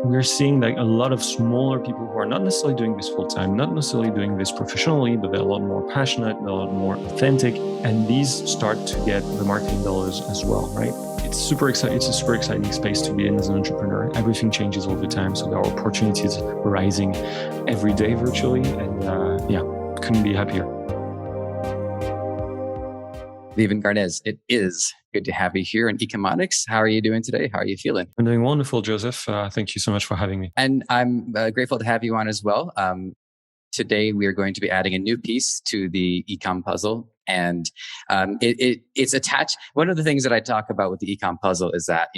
we're seeing like a lot of smaller people who are not necessarily doing this full time, not necessarily doing this professionally, but they're a lot more passionate, they're a lot more authentic, and these start to get the marketing dollars as well, right? It's super exciting. It's a super exciting space to be in as an entrepreneur. Everything changes all the time, so there are opportunities rising every day virtually, and couldn't be happier. Vivien Garnès, it is good to have you here in Ecomonics. How are you doing today? How are you feeling? I'm doing wonderful, Joseph. Thank you so much for having me. And I'm grateful to have you on as well. Today, we are going to be adding a new piece to the ecom puzzle. And it's attached. One of the things that I talk about with the ecom puzzle is that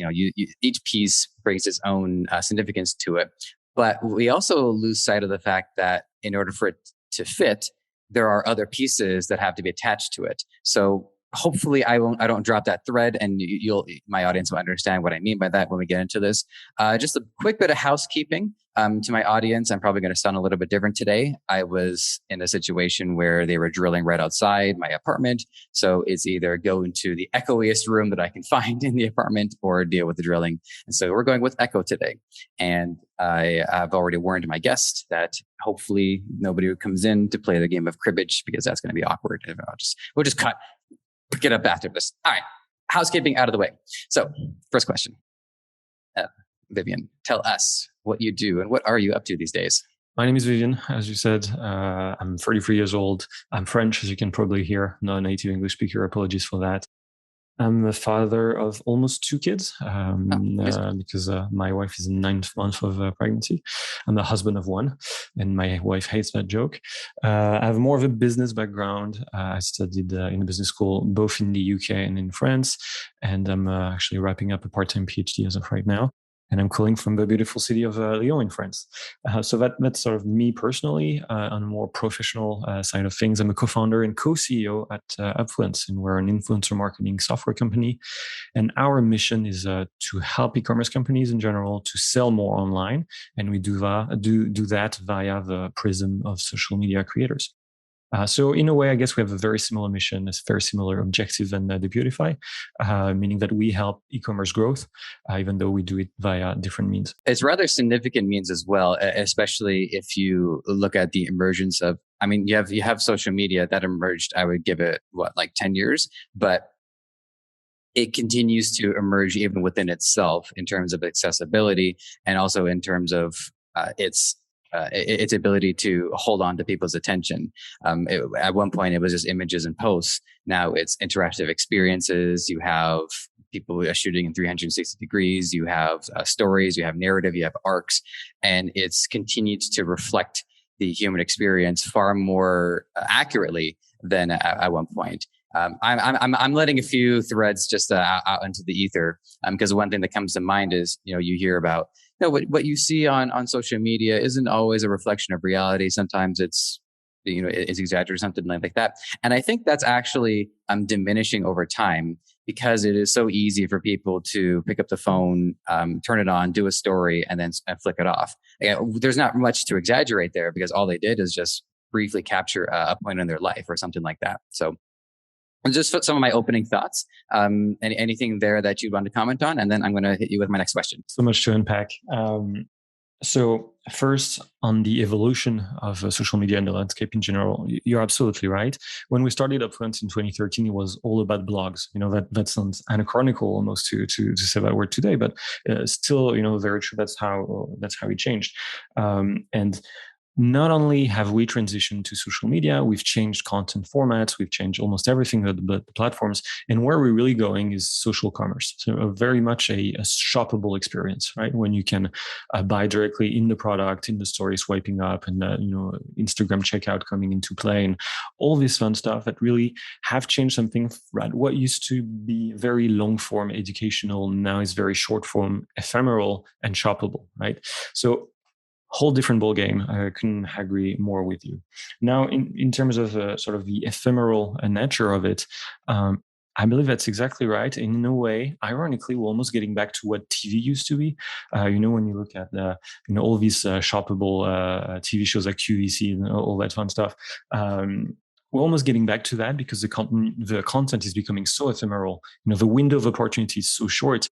each piece brings its own significance to it. But we also lose sight of the fact that in order for it to fit, there are other pieces that have to be attached to it. So hopefully I don't drop that thread, and my audience will understand what I mean by that when we get into this. Just a quick bit of housekeeping to my audience. I'm probably going to sound a little bit different today. I was in a situation where they were drilling right outside my apartment. So it's either go into the echoiest room that I can find in the apartment or deal with the drilling. And so we're going with echo today. And I've already warned my guest that hopefully nobody comes in to play the game of cribbage, because that's going to be awkward. We'll just pick it up after this. All right. Housekeeping out of the way. So first question. Vivien, tell us what you do and what are you up to these days? My name is Vivien, as you said. I'm 33 years old. I'm French, as you can probably hear. Not a native English speaker. Apologies for that. I'm the father of almost 2 kids because my wife is in 9th month of pregnancy. I'm the husband of 1, and my wife hates that joke. I have more of a business background. I studied in a business school, both in the UK and in France, and I'm actually wrapping up a part-time PhD as of right now. And I'm calling from the beautiful city of Lyon in France. So that's sort of me personally. On a more professional side of things, I'm a co-founder and co-CEO at Upfluence, and we're an influencer marketing software company. And our mission is to help e-commerce companies in general to sell more online, and we do that via the prism of social media creators. So in a way, I guess we have a very similar mission, a very similar objective than Debutify, meaning that we help e-commerce growth, even though we do it via different means. It's rather significant means as well, especially if you look at the emergence of, you have social media that emerged, I would give it, 10 years, but it continues to emerge even within itself in terms of accessibility and also in terms of its ability to hold on to people's attention. At one point, it was just images and posts. Now it's interactive experiences. You have people shooting in 360 degrees. You have stories. You have narrative. You have arcs, and it's continued to reflect the human experience far more accurately than at one point. I'm letting a few threads just out into the ether, because one thing that comes to mind is, you hear about, what you see on social media isn't always a reflection of reality. Sometimes it's, it's exaggerated, something like that. And I think that's actually diminishing over time, because it is so easy for people to pick up the phone, turn it on, do a story, and then flick it off. There's not much to exaggerate there, because all they did is just briefly capture a point in their life or something like that. So just some of my opening thoughts. Anything there that you'd want to comment on? And then I'm going to hit you with my next question. So much to unpack. So first, on the evolution of social media and the landscape in general, you're absolutely right. When we started Upfluence in 2013, it was all about blogs. That sounds anachronical almost to say that word today, but still, very true. That's how it changed. And not only have we transitioned to social media, we've changed content formats, we've changed almost everything but the platforms. And where we're really going is social commerce. So very much a shoppable experience, right? When you can buy directly in the product, in the story swiping up, and Instagram checkout coming into play, and all this fun stuff that really have changed something. Right? What used to be very long form educational now is very short form, ephemeral, and shoppable, right? So whole different ball game. I couldn't agree more with you. Now, in terms of sort of the ephemeral nature of it, I believe that's exactly right. And in a way, ironically, we're almost getting back to what TV used to be. When you look at all these shoppable TV shows like QVC and all that fun stuff. We're almost getting back to that, because the content is becoming so ephemeral. The window of opportunity is so short.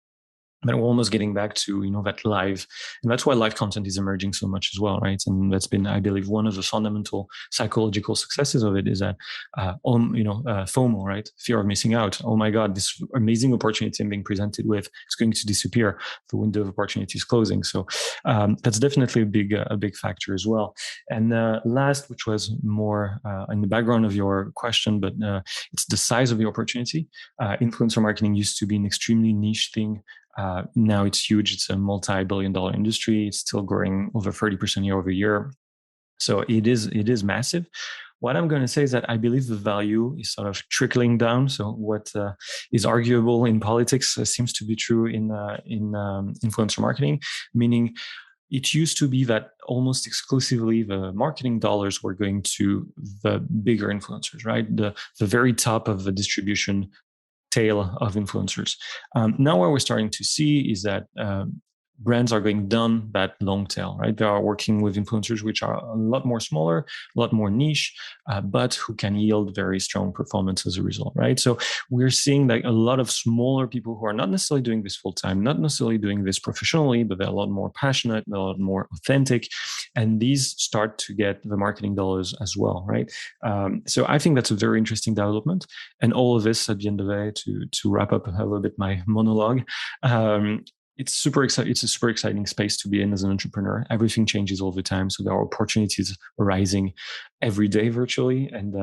But we're almost getting back to, that live, and that's why live content is emerging so much as well, right? And that's been, I believe, one of the fundamental psychological successes of it is that, FOMO, right? Fear of missing out. Oh my God, this amazing opportunity I'm being presented with is going to disappear. The window of opportunity is closing. So that's definitely a big factor as well. And last, which was more in the background of your question, but it's the size of the opportunity. Influencer marketing used to be an extremely niche thing. Now it's huge. It's a multi-billion-dollar industry. It's still growing over 30% year over year. So it is massive. What I'm going to say is that I believe the value is sort of trickling down. So what is arguable in politics seems to be true in influencer marketing, meaning it used to be that almost exclusively the marketing dollars were going to the bigger influencers, right? The very top of the distribution tail of influencers. Now what we're starting to see is that brands are going down that long tail, right? They are working with influencers which are a lot more smaller, a lot more niche, but who can yield very strong performance as a result, right? So we're seeing like a lot of smaller people who are not necessarily doing this full time, not necessarily doing this professionally, but they're a lot more passionate, they're a lot more authentic, and these start to get the marketing dollars as well, right? So I think that's a very interesting development, and all of this at the end of the day, to wrap up a little bit my monologue. It's super exciting. It's a super exciting space to be in as an entrepreneur. Everything changes all the time, so there are opportunities arising every day virtually, and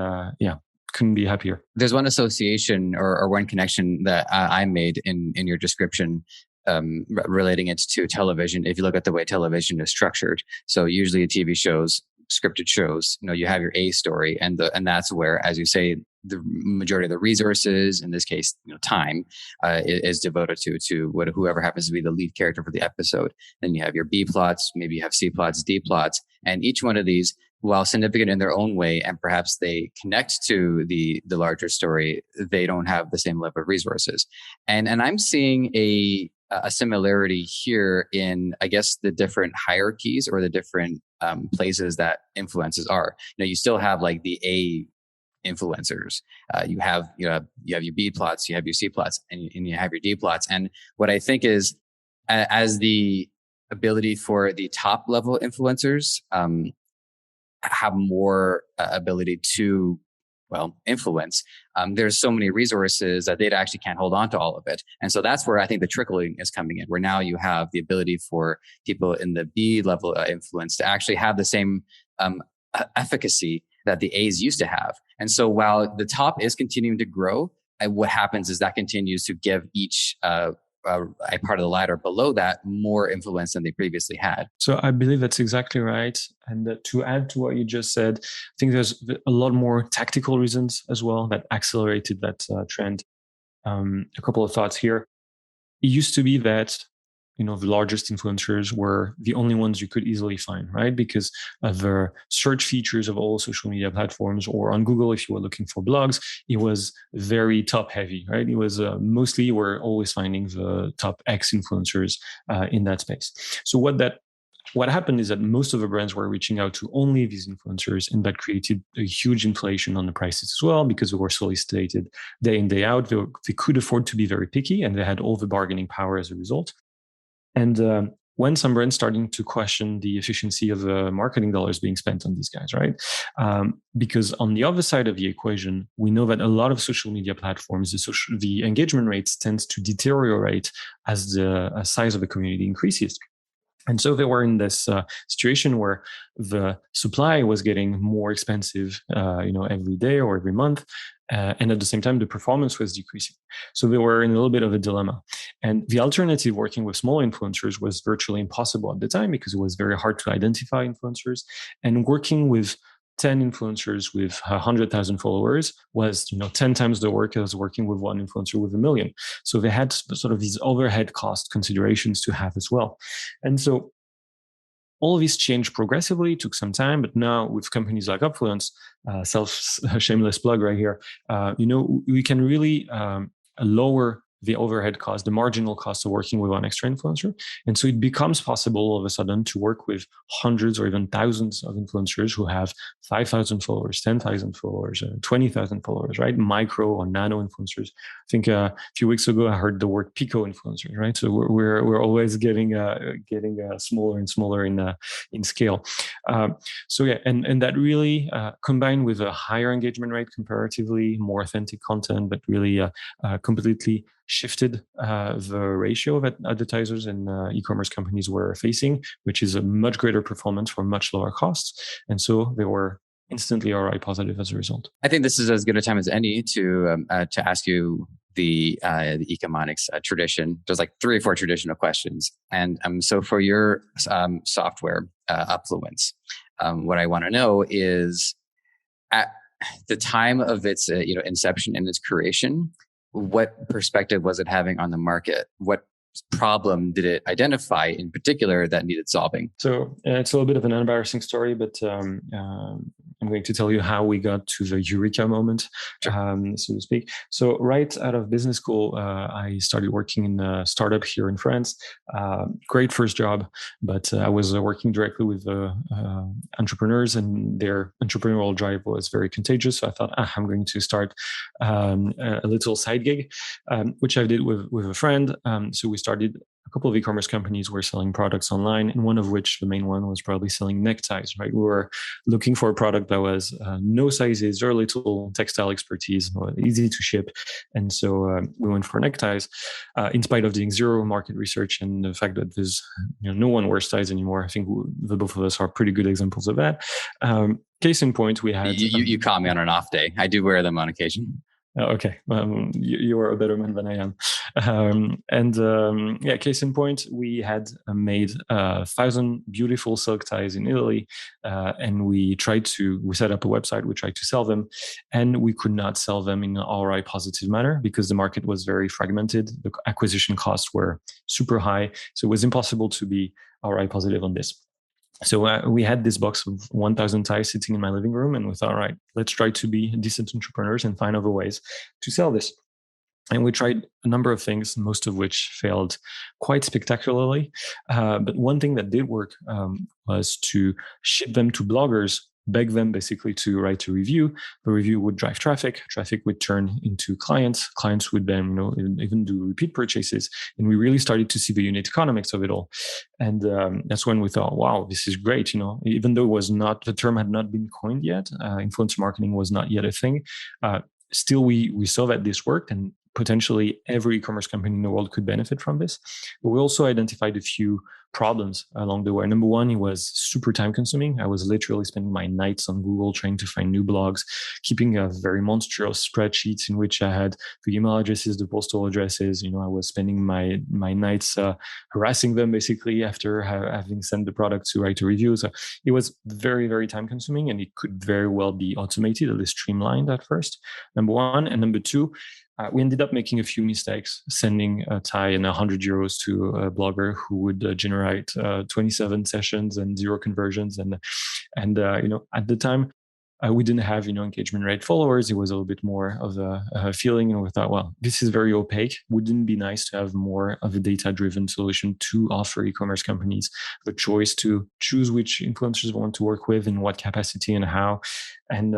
couldn't be happier. There's one association or one connection that I made in your description, relating it to television. If you look at the way television is structured, so usually TV shows, scripted shows, you have your A story, and that's where, as you say, the majority of the resources, in this case, time, is devoted to whoever happens to be the lead character for the episode. Then you have your B plots, maybe you have C plots, D plots, and each one of these, while significant in their own way, and perhaps they connect to the larger story, they don't have the same level of resources. And I'm seeing a similarity here in, I guess, the different hierarchies or the different places that influences are. You still have like the A influencers. You have your B plots, you have your C plots, and you have your D plots. And what I think is, as the ability for the top level influencers have more ability to influence, there's so many resources that they actually can't hold on to all of it. And so that's where I think the trickling is coming in, where now you have the ability for people in the B level influence to actually have the same efficacy that the A's used to have. And so while the top is continuing to grow, what happens is that continues to give each a part of the ladder below that more influence than they previously had. So I believe that's exactly right. And to add to what you just said, I think there's a lot more tactical reasons as well that accelerated that trend. A couple of thoughts here. It used to be that the largest influencers were the only ones you could easily find, right? Because of the search features of all social media platforms, or on Google, if you were looking for blogs, it was very top heavy, right? It was mostly you were always finding the top X influencers in that space. So what happened is that most of the brands were reaching out to only these influencers, and that created a huge inflation on the prices as well, because they were solicited day in, day out. They could afford to be very picky, and they had all the bargaining power as a result. And when some brands starting to question the efficiency of the marketing dollars being spent on these guys, right? Because on the other side of the equation, we know that a lot of social media platforms, the engagement rates tends to deteriorate as the size of the community increases. And so they were in this situation where the supply was getting more expensive, every day or every month. And at the same time, the performance was decreasing. So they were in a little bit of a dilemma. And the alternative, working with small influencers, was virtually impossible at the time, because it was very hard to identify influencers. And working with 10 influencers with 100,000 followers was 10 times the work as working with one influencer with 1 million. So they had sort of these overhead cost considerations to have as well. And so all of this changed progressively, took some time, but now with companies like Upfluence, shameless plug right here, we can really lower the overhead cost, the marginal cost of working with one extra influencer. And so it becomes possible all of a sudden to work with hundreds or even thousands of influencers who have 5,000 followers, 10,000 followers, 20,000 followers, right? Micro or nano influencers. I think a few weeks ago I heard the word pico influencers, right? So we're always getting smaller and smaller in scale. So yeah, and that really combined with a higher engagement rate, comparatively more authentic content, that really completely shifted the ratio of advertisers and e-commerce companies were facing, which is a much greater performance for much lower costs. And so they were instantly ROI positive as a result. I think this is as good a time as any to ask you the economics tradition. There's like 3 or 4 traditional questions, and so for your software, Upfluence, what I want to know is, at the time of its inception and its creation, what perspective was it having on the market? What problem did it identify in particular that needed solving? So it's a little bit of an embarrassing story, but I'm going to tell you how we got to the eureka moment, sure. So to speak. So right out of business school, I started working in a startup here in France. Great first job, but I was working directly with entrepreneurs, and their entrepreneurial drive was very contagious. So I thought, I'm going to start a little side gig, which I did with a friend. So we started a couple of e-commerce companies were selling products online, and one of which, the main one, was probably selling neckties, right? We were looking for a product that was no sizes or little textile expertise, easy to ship. And so we went for neckties, in spite of doing zero market research and the fact that there's no one wears ties anymore. I think the both of us are pretty good examples of that. Case in point, we had... You caught me on an off day. I do wear them on occasion. Okay, you are a better man than I am. Case in point, we had made 1,000 beautiful silk ties in Italy, and we set up a website. We tried to sell them, and we could not sell them in an ROI positive manner because the market was very fragmented. The acquisition costs were super high, so it was impossible to be ROI positive on this. So we had this box of 1,000 ties sitting in my living room, and we thought, all right, let's try to be decent entrepreneurs and find other ways to sell this. And we tried a number of things, most of which failed quite spectacularly. But one thing that did work was to ship them to bloggers, beg them basically to write a review. The review would drive traffic. Traffic would turn into clients. Clients would then, even do repeat purchases. And we really started to see the unit economics of it all. And that's when we thought, wow, this is great. Even though the term had not been coined yet, influencer marketing was not yet a thing. Still, we saw that this worked, and potentially every e-commerce company in the world could benefit from this. But we also identified a few problems along the way. Number one, it was super time consuming. I was literally spending my nights on Google trying to find new blogs, keeping a very monstrous spreadsheet in which I had the email addresses, the postal addresses. I was spending my nights harassing them basically after having sent the product to write a review. So it was very, very time consuming, and it could very well be automated, at least streamlined at first. Number one. And number two, we ended up making a few mistakes, sending a tie and €100 to a blogger who would generate 27 sessions and 0 conversions. And at the time, we didn't have engagement rate followers. It was a little bit more of a feeling, and we thought, well, this is very opaque. Wouldn't it be nice to have more of a data-driven solution to offer e-commerce companies the choice to choose which influencers they want to work with, in what capacity and how? And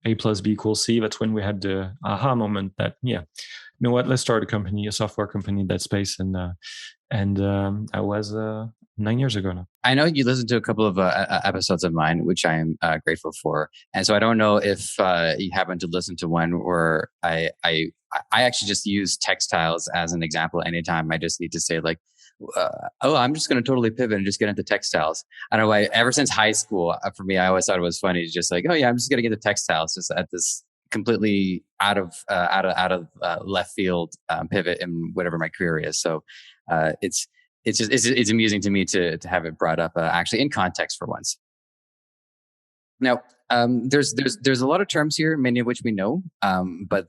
A plus B equals C. That's when we had the aha moment that, let's start a software company in that space. And that was 9 years ago now. I know you listened to a couple of episodes of mine, which I am grateful for. And so I don't know if you happen to listen to one where I actually just use textiles as an example anytime I just need to say like, I'm just going to totally pivot and just get into textiles. I don't know why. Ever since high school, for me, I always thought it was funny. Just like, I'm just going to get into textiles, just at this completely out of left field pivot in whatever my career is. So it's amusing to me to have it brought up actually in context for once. Now, there's a lot of terms here, many of which we know, but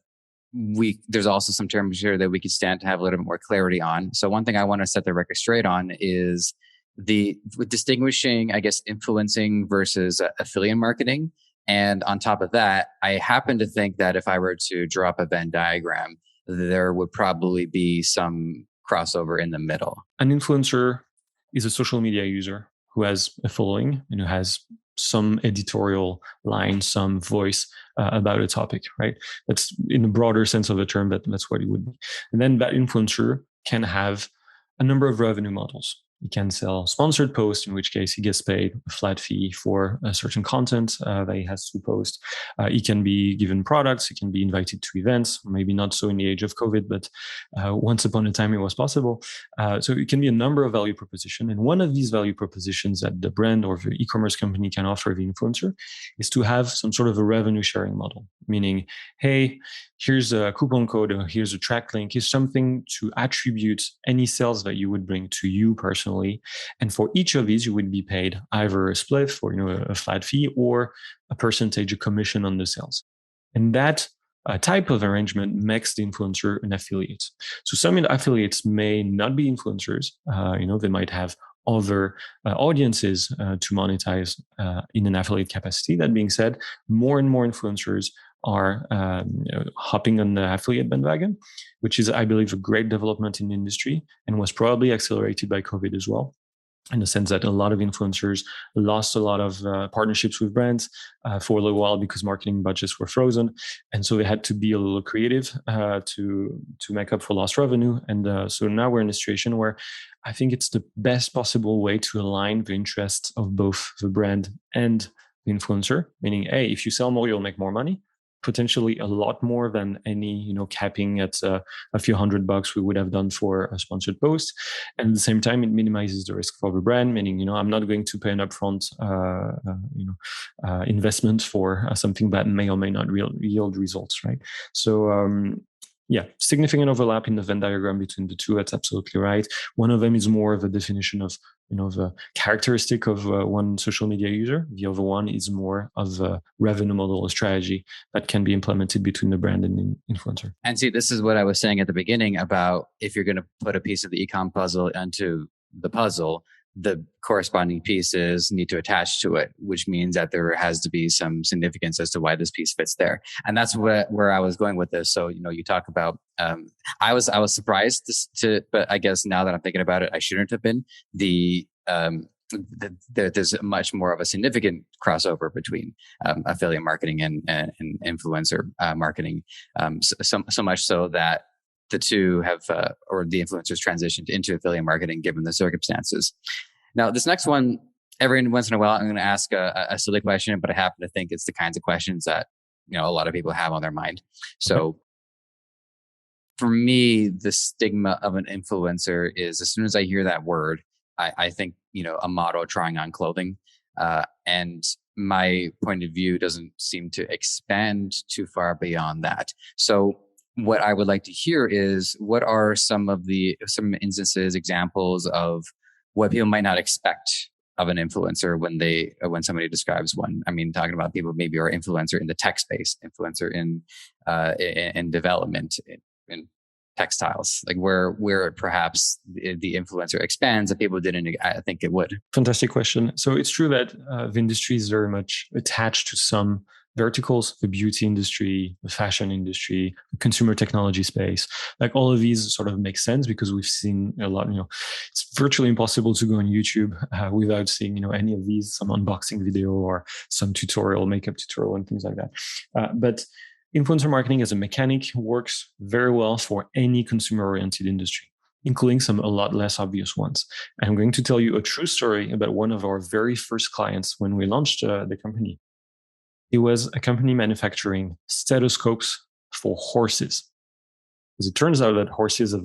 there's also some terms here that we could stand to have a little bit more clarity on. So one thing I want to set the record straight on is the distinguishing, I guess, influencing versus affiliate marketing. And on top of that, I happen to think that if I were to draw up a Venn diagram, there would probably be some crossover in the middle. An influencer is a social media user who has a following and who has some editorial line, some voice about a topic, right? That's in a broader sense of the term, that's what it would be. And then that influencer can have a number of revenue models. He can sell sponsored posts, in which case he gets paid a flat fee for a certain content that he has to post. He can be given products. He can be invited to events, maybe not so in the age of COVID, but once upon a time it was possible. So it can be a number of value propositions. And one of these value propositions that the brand or the e-commerce company can offer the influencer is to have some sort of a revenue sharing model, meaning, hey, here's a coupon code, or here's a track link, here's something to attribute any sales that you would bring to you personally. And for each of these, you would be paid either a spliff or a flat fee or a percentage, a commission on the sales. And that type of arrangement makes the influencer an affiliate. So some affiliates may not be influencers. They might have other audiences to monetize in an affiliate capacity. That being said, more and more influencers are hopping on the affiliate bandwagon, which is, I believe, a great development in the industry and was probably accelerated by COVID as well, in the sense that a lot of influencers lost a lot of partnerships with brands for a little while because marketing budgets were frozen. And so they had to be a little creative to make up for lost revenue. And so now we're in a situation where I think it's the best possible way to align the interests of both the brand and the influencer, meaning, hey, if you sell more, you'll make more money. Potentially a lot more than any, capping at a few $100 we would have done for a sponsored post. And at the same time, it minimizes the risk for the brand, meaning, I'm not going to pay an upfront, investment for something that may or may not yield results, right? So, significant overlap in the Venn diagram between the two. That's absolutely right. One of them is more of a definition of, the characteristic of one social media user. The other one is more of a revenue model or strategy that can be implemented between the brand and the influencer. And see, this is what I was saying at the beginning about if you're going to put a piece of the e-com puzzle into the puzzle, the corresponding pieces need to attach to it, which means that there has to be some significance as to why this piece fits there. And that's where I was going with this. So, you talk about, I was surprised but I guess now that I'm thinking about it, I shouldn't have been. There's much more of a significant crossover between affiliate marketing and influencer marketing. So much so that the two have, or the influencers transitioned into affiliate marketing given the circumstances. Now, this next one, every once in a while, I'm going to ask a silly question, but I happen to think it's the kinds of questions that, a lot of people have on their mind. So for me, the stigma of an influencer is as soon as I hear that word, I think, a model trying on clothing. And my point of view doesn't seem to expand too far beyond that. So what I would like to hear is what are some instances, examples of what people might not expect of an influencer when somebody describes one. I mean, talking about people maybe are influencer in the tech space, influencer in development, in textiles, like where perhaps the influencer expands that people didn't, I think it would. Fantastic question. So it's true that the industry is very much attached to some verticals, the beauty industry, the fashion industry, the consumer technology space. Like all of these sort of make sense because we've seen a lot, it's virtually impossible to go on YouTube without seeing, any of these, some unboxing video or some tutorial, makeup tutorial and things like that. But influencer marketing as a mechanic works very well for any consumer-oriented industry, including some a lot less obvious ones. And I'm going to tell you a true story about one of our very first clients when we launched the company. It was a company manufacturing stethoscopes for horses. As it turns out that horses have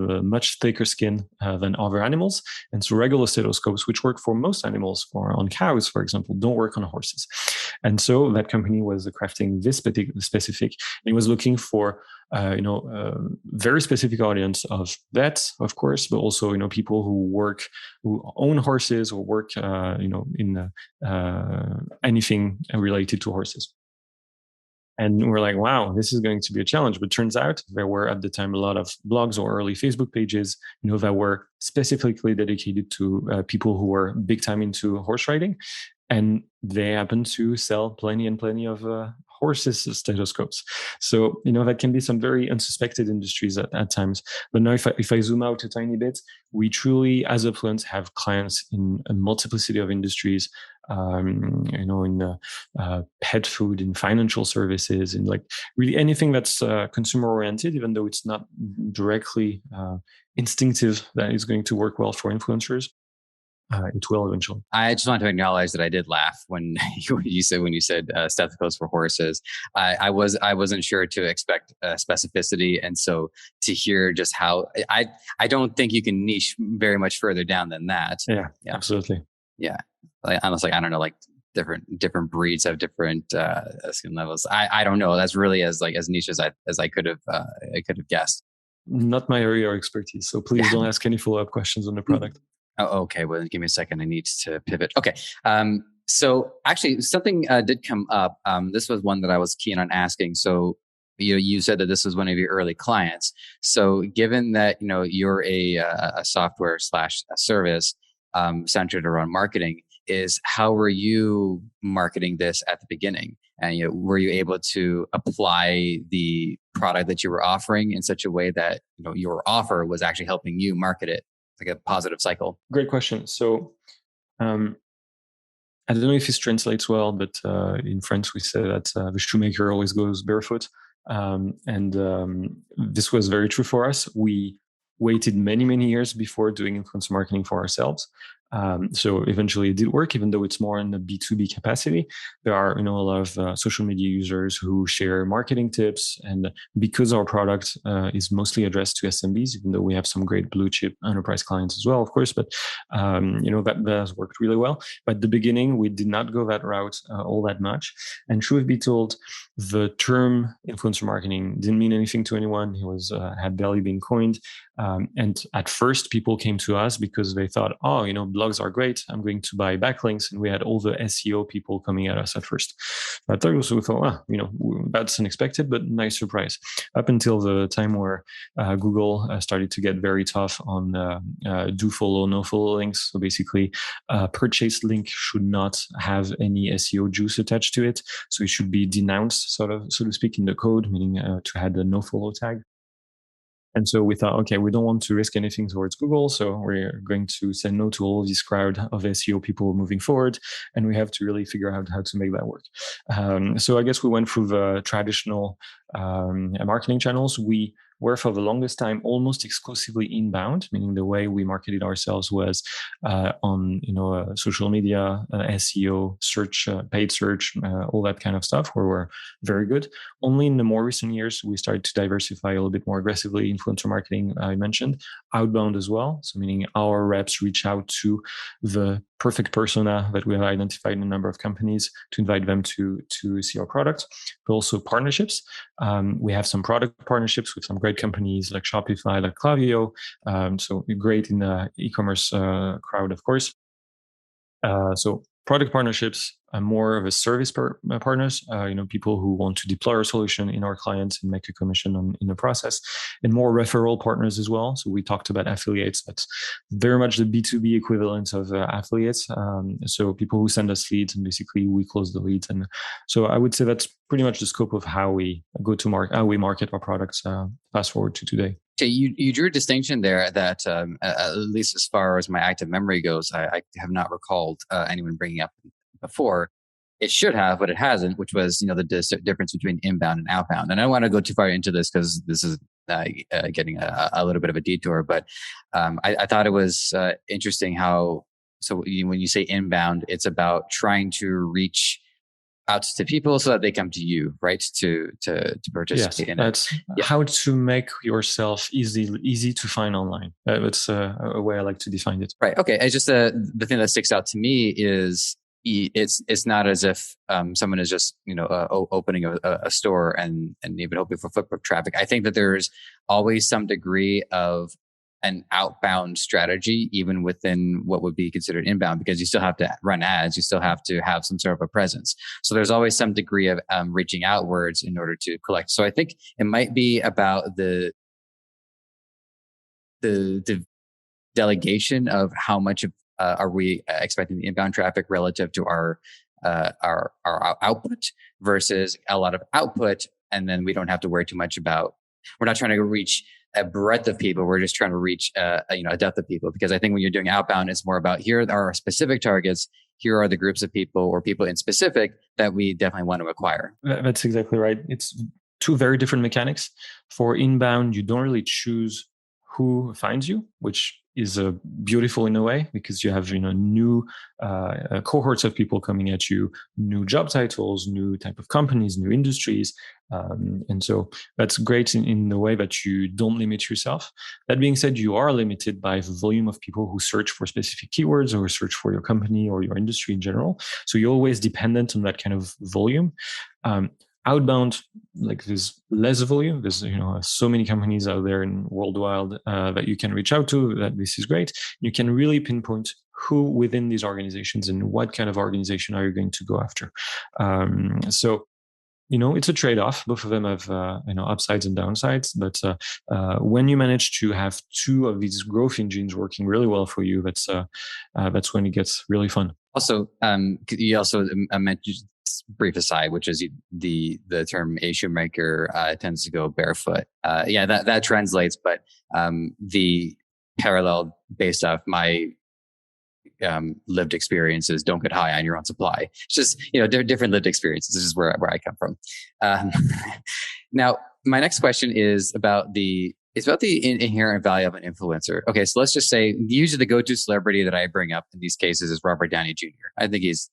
a much thicker skin than other animals. And so regular stethoscopes, which work for most animals, on cows, for example, don't work on horses. And so that company was crafting this specific, and it was looking for, very specific audience of vets, of course, but also, people who own horses or work, in anything related to horses. And we're like, wow, this is going to be a challenge. But turns out there were at the time a lot of blogs or early Facebook pages, that were specifically dedicated to people who were big time into horse riding. And they happened to sell plenty and plenty of horses' stethoscopes. So, that can be some very unsuspected industries at times. But now if I zoom out a tiny bit, we truly, as Upfluence, have clients in a multiplicity of industries, in pet food, in financial services, in like really anything that's consumer oriented, even though it's not directly instinctive that is going to work well for influencers. It will eventually. I just want to acknowledge that I did laugh when you said stethoscopes for horses. I wasn't sure to expect specificity, and so to hear just how I don't think you can niche very much further down than that. Yeah. Absolutely. Yeah, almost like I don't know, like different breeds have different skin levels. I don't know. That's really as niche as I could have guessed. Not my area of expertise, so please don't ask any follow-up questions on the product. Oh, okay. Well, give me a second. I need to pivot. Okay. So actually, something did come up. This was one that I was keen on asking. So you said that this was one of your early clients. So given that you're a software / a service centered around marketing, is how were you marketing this at the beginning? And were you able to apply the product that you were offering in such a way that your offer was actually helping you market it, like a positive cycle? Great question. So I don't know if this translates well, but in French we say that the shoemaker always goes barefoot. This was very true for us. We waited many, many years before doing influencer marketing for ourselves. So eventually it did work, even though it's more in the B2B capacity. There are, a lot of social media users who share marketing tips. And because our product is mostly addressed to SMBs, even though we have some great blue chip enterprise clients as well, of course, but, that has worked really well. But at the beginning, we did not go that route all that much. And truth be told, the term influencer marketing didn't mean anything to anyone. It had barely been coined. And at first, people came to us because they thought, blogs are great. I'm going to buy backlinks. And we had all the SEO people coming at us at first. At first, we thought, that's unexpected, but nice surprise. Up until the time where Google started to get very tough on do follow, no follow links. So basically, a purchase link should not have any SEO juice attached to it. So it should be denounced, so to speak, in the code, meaning to add a no follow tag. And so we thought, okay, we don't want to risk anything towards Google. So we're going to say no to all this crowd of SEO people moving forward. And we have to really figure out how to make that work. So I guess we went through the traditional marketing channels. We were for the longest time almost exclusively inbound, meaning the way we marketed ourselves was on social media, SEO, search, paid search, all that kind of stuff, where we're very good. Only in the more recent years we started to diversify a little bit more aggressively. Influencer marketing, I mentioned, outbound as well. So meaning our reps reach out to the perfect persona that we have identified in a number of companies to invite them to see our product, but also partnerships. We have some product partnerships with some great companies like Shopify, like Klaviyo. So great in the e-commerce crowd, of course. So product partnerships are more of a service partners, people who want to deploy our solution in our clients and make a commission in the process, and more referral partners as well. So we talked about affiliates. That's very much the B2B equivalent of affiliates. So people who send us leads and basically we close the leads. And so I would say that's pretty much the scope of how we go to market, how we market our products, fast forward to today. Okay, you drew a distinction there that at least as far as my active memory goes, I have not recalled anyone bringing up before. It should have, but it hasn't, which was the difference between inbound and outbound. And I don't want to go too far into this because this is getting a little bit of a detour. But I thought it was interesting how when you say inbound, it's about trying to reach out to people so that they come to you, right? To participate in it. That's how to make yourself easy to find online. That's a way I like to define it. Right. Okay. It's just the thing that sticks out to me is it's not as if someone is just opening a store and even hoping for foot traffic. I think that there's always some degree of an outbound strategy, even within what would be considered inbound, because you still have to run ads, you still have to have some sort of a presence. So there's always some degree of reaching outwards in order to collect. So I think it might be about the delegation of how much of are we expecting the inbound traffic relative to our our output versus a lot of output, and then we don't have to worry too much about. We're not trying to reach a breadth of people. We're just trying to reach a depth of people. Because I think when you're doing outbound, it's more about here are our specific targets. Here are the groups of people or people in specific that we definitely want to acquire. That's exactly right. It's two very different mechanics. For inbound, you don't really choose who finds you, which is beautiful in a way, because you have new cohorts of people coming at you, new job titles, new type of companies, new industries, and so that's great in the way that you don't limit yourself. That being said, you are limited by the volume of people who search for specific keywords or search for your company or your industry in general. So you're always dependent on that kind of volume. Outbound, like there's less volume. There's so many companies out there in worldwide that you can reach out to. That this is great. You can really pinpoint who within these organizations and what kind of organization are you going to go after. So it's a trade-off. Both of them have upsides and downsides. But when you manage to have two of these growth engines working really well for you, that's when it gets really fun. Also, you also mentioned, brief aside, which is the term "a shoemaker tends to go barefoot." That translates. But the parallel based off my lived experiences, don't get high on your own supply. It's just different lived experiences. This is where I come from. Now, my next question is about the inherent value of an influencer. Okay, so let's just say usually the go-to celebrity that I bring up in these cases is Robert Downey Jr. I think he's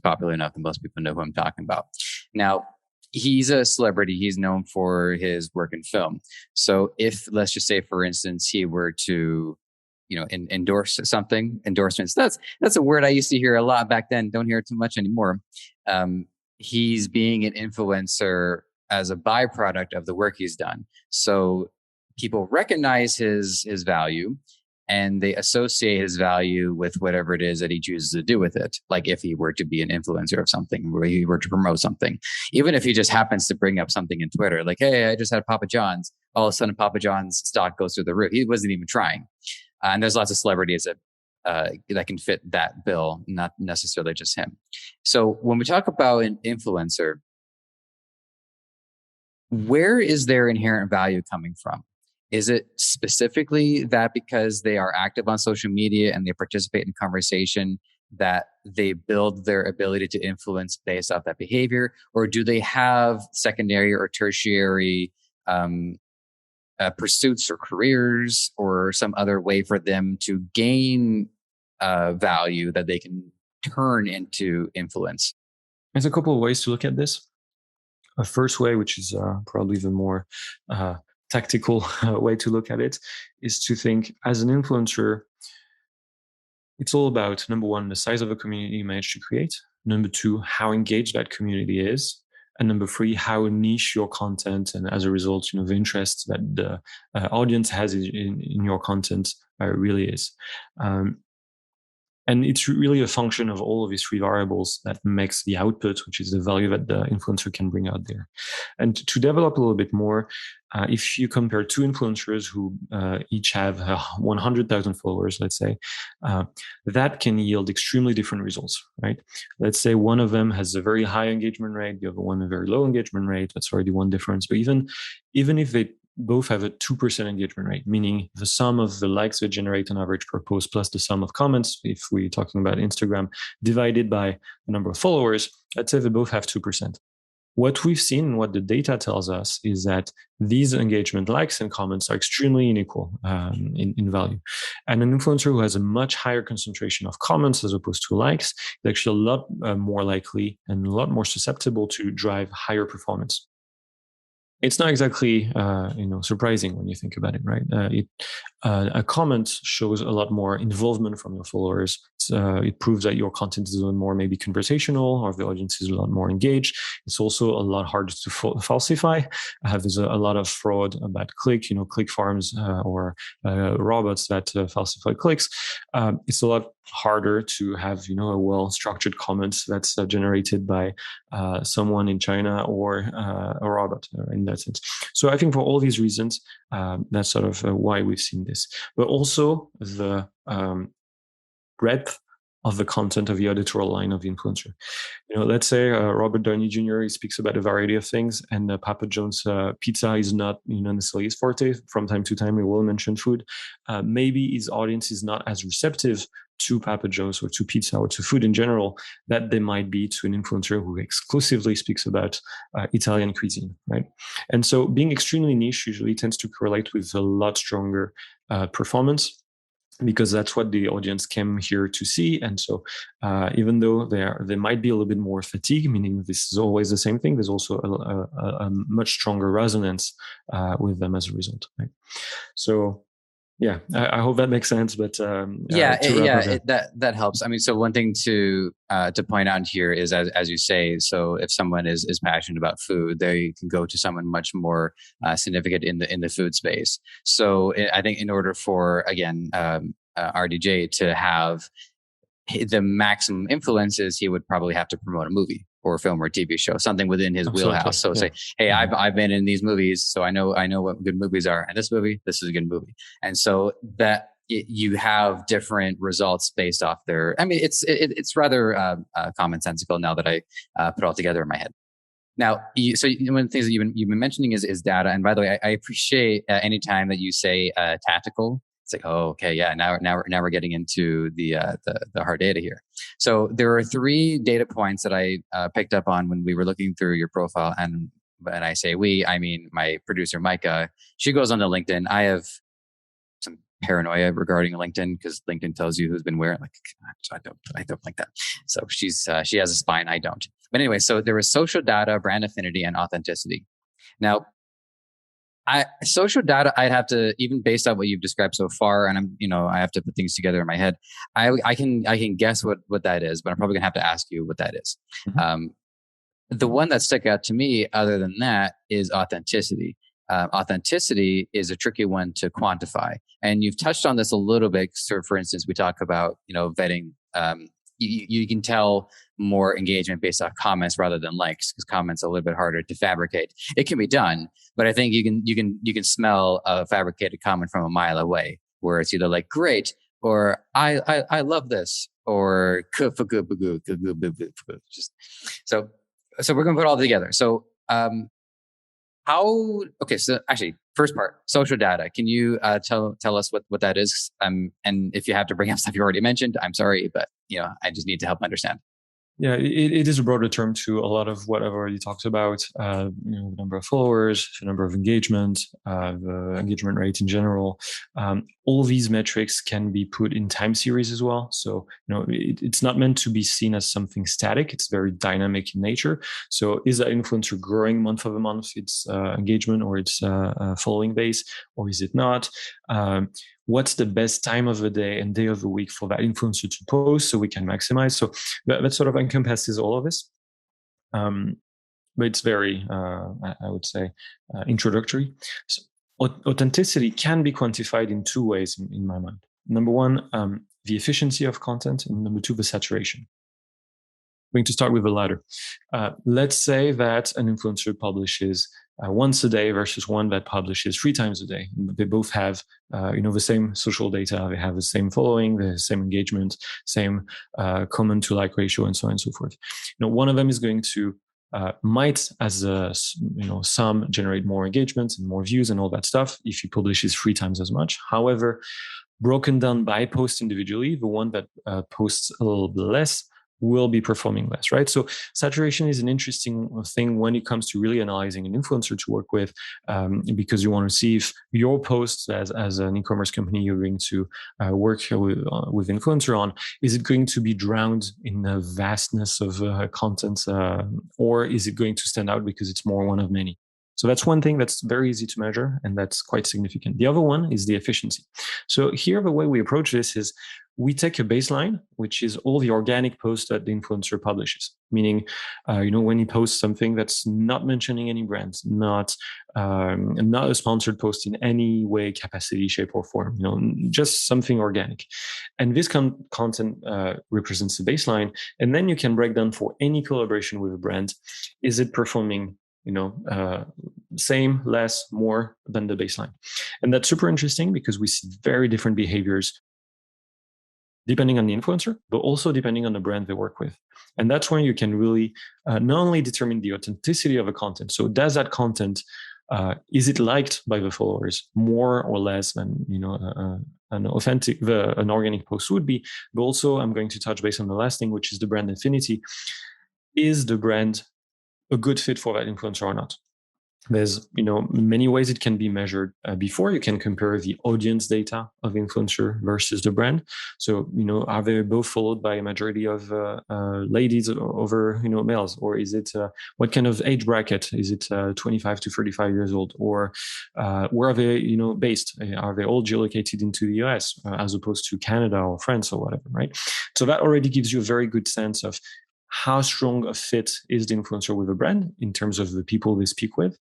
popular enough that most people know who I'm talking about. Now, he's a celebrity. He's known for his work in film. So if, let's just say, for instance, he were to endorse something, endorsements. That's a word I used to hear a lot back then. Don't hear it too much anymore. He's being an influencer as a byproduct of the work he's done. So people recognize his value, and they associate his value with whatever it is that he chooses to do with it. Like if he were to be an influencer of something, or he were to promote something, even if he just happens to bring up something in Twitter, like, hey, I just had Papa John's. All of a sudden, Papa John's stock goes through the roof. He wasn't even trying. And there's lots of celebrities that can fit that bill, not necessarily just him. So when we talk about an influencer, where is their inherent value coming from? Is it specifically that because they are active on social media and they participate in conversation that they build their ability to influence based off that behavior? Or do they have secondary or tertiary pursuits or careers or some other way for them to gain value that they can turn into influence? There's a couple of ways to look at this. A first way, which is probably the more tactical way to look at it, is to think as an influencer, it's all about, number one, the size of a community you manage to create. Number two, how engaged that community is. And number three, how niche your content, and as a result, the interest that the audience has in your content really is. And it's really a function of all of these three variables that makes the output, which is the value that the influencer can bring out there. And to develop a little bit more, if you compare two influencers who each have 100,000 followers, let's say, that can yield extremely different results, right? Let's say one of them has a very high engagement rate, the other one a very low engagement rate. That's already one difference. But even if they both have a 2% engagement rate, meaning the sum of the likes they generate on average per post plus the sum of comments, if we're talking about Instagram, divided by the number of followers, let's say they both have 2%. What we've seen, what the data tells us, is that these engagement likes and comments are extremely unequal in value. And an influencer who has a much higher concentration of comments as opposed to likes is actually a lot more likely and a lot more susceptible to drive higher performance. It's not exactly surprising when you think about it, right? A comment shows a lot more involvement from your followers. It proves that your content is a little more maybe conversational, or the audience is a lot more engaged. It's also a lot harder to falsify. There's a lot of fraud about click farms or robots that falsify clicks. It's a lot harder to have a well-structured comment that's generated by someone in China or a robot in that sense. So I think for all these reasons, that's sort of why we've seen this. But also the breadth of the content of the editorial line of the influencer. Let's say Robert Downey Jr. He speaks about a variety of things, and Papa John's pizza is not necessarily his forte. From time to time, he will mention food. Maybe his audience is not as receptive to Papa John's or to pizza or to food in general that they might be to an influencer who exclusively speaks about Italian cuisine, right? And so being extremely niche usually tends to correlate with a lot stronger performance, because that's what the audience came here to see. And so even though they might be a little bit more fatigued, meaning this is always the same thing, there's also a much stronger resonance with them as a result, right? So yeah, I hope that makes sense. But that helps. I mean, so one thing to point out here is, as you say, so if someone is passionate about food, they can go to someone much more significant in the food space. So I think in order for, again, RDJ to have the maximum influences, he would probably have to promote a movie or a film or a TV show, something within his wheelhouse. So say, hey, I've been in these movies, so I know what good movies are. And this is a good movie. And so that you have different results based off their. I mean, it's rather commonsensical now that I put it all together in my head. Now, so one of the things that you've been mentioning is data. And by the way, I appreciate any time that you say tactical. It's like, oh, okay, yeah. Now we're getting into the hard data here. So there are 3 data points that I picked up on when we were looking through your profile, and when I say we, I mean my producer Micah. She goes on to LinkedIn. I have some paranoia regarding LinkedIn because LinkedIn tells you who's been where. Like, I don't like that. So she has a spine. I don't. But anyway, so there was social data, brand affinity, and authenticity. Now, social data, I'd have to, even based on what you've described so far, and I have to put things together in my head. I can guess what that is, but I'm probably gonna have to ask you what that is. Mm-hmm. The one that stuck out to me, other than that, is authenticity. Authenticity is a tricky one to quantify, and you've touched on this a little bit. So, for instance, we talk about vetting. You can tell more engagement based off comments rather than likes, because comments are a little bit harder to fabricate. It can be done, but I think you can smell a fabricated comment from a mile away, where it's either like great or I love this or just so we're gonna put it all together. So so actually, first part, social data. Can you tell us what that is? And if you have to bring up stuff you already mentioned, I'm sorry, but I just need to help understand. Yeah, it is a broader term to a lot of what I've already talked about. The number of followers, the number of engagement, the engagement rate in general. All these metrics can be put in time series as well. So it's not meant to be seen as something static. It's very dynamic in nature. So is that influencer growing month over month, its engagement or its following base, or is it not? What's the best time of the day and day of the week for that influencer to post so we can maximize? So that sort of encompasses all of this. But it's very, I would say, introductory. So authenticity can be quantified in 2 ways in my mind. Number one, the efficiency of content, and number 2, the saturation. I'm going to start with the latter. Let's say that an influencer publishes once a day versus one that publishes 3 times a day. They both have, the same social data. They have the same following, the same engagement, same comment to like ratio, and so on and so forth. One of them is going to might, as some, generate more engagement and more views and all that stuff if he publishes 3 times as much. However, broken down by post individually, the one that posts a little bit less will be performing less, right? So saturation is an interesting thing when it comes to really analyzing an influencer to work with, because you want to see if your posts as an e-commerce company you're going to work with influencer on, is it going to be drowned in the vastness of content, or is it going to stand out because it's more one of many? So that's one thing that's very easy to measure, and that's quite significant. The other one is the efficiency. So here, the way we approach this is we take a baseline, which is all the organic posts that the influencer publishes. Meaning, when he posts something that's not mentioning any brands, not a sponsored post in any way, capacity, shape, or form. Just something organic. And this content represents the baseline, and then you can break down for any collaboration with a brand: is it performing same, less, more than the baseline? And that's super interesting because we see very different behaviors depending on the influencer, but also depending on the brand they work with. And that's when you can really not only determine the authenticity of a content. So does that content, is it liked by the followers more or less than an organic post would be? But also, I'm going to touch base on the last thing, which is the brand affinity. Is the brand a good fit for that influencer or not? There's many ways it can be measured. Before you can compare the audience data of influencer versus the brand. So are they both followed by a majority of ladies over males, or is it what kind of age bracket? Is it 25 to 35 years old, or where are they based? Are they all geolocated into the US as opposed to Canada or France or whatever, right? So that already gives you a very good sense of how strong a fit is the influencer with a brand in terms of the people they speak with.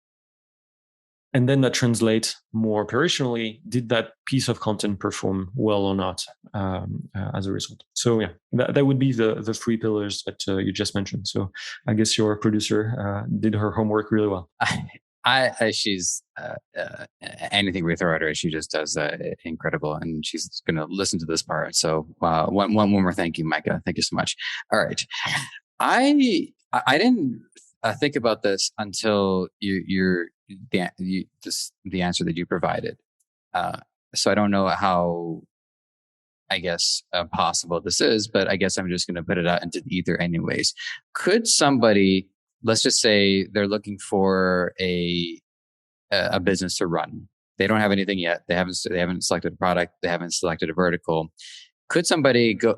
And then that translates more operationally. Did that piece of content perform well or not as a result? So yeah, that would be the three pillars that you just mentioned. So I guess your producer did her homework really well. She's anything we throw at her, she just does incredible, and she's going to listen to this part. So one more thank you, Micah. Thank you so much. All right, I didn't think about this until the answer that you provided. So I don't know how, I guess, possible this is, but I guess I'm just going to put it out into the ether anyways. Could somebody, let's just say they're looking for a business to run. They don't have anything yet. They haven't selected a product. They haven't selected a vertical. Could somebody go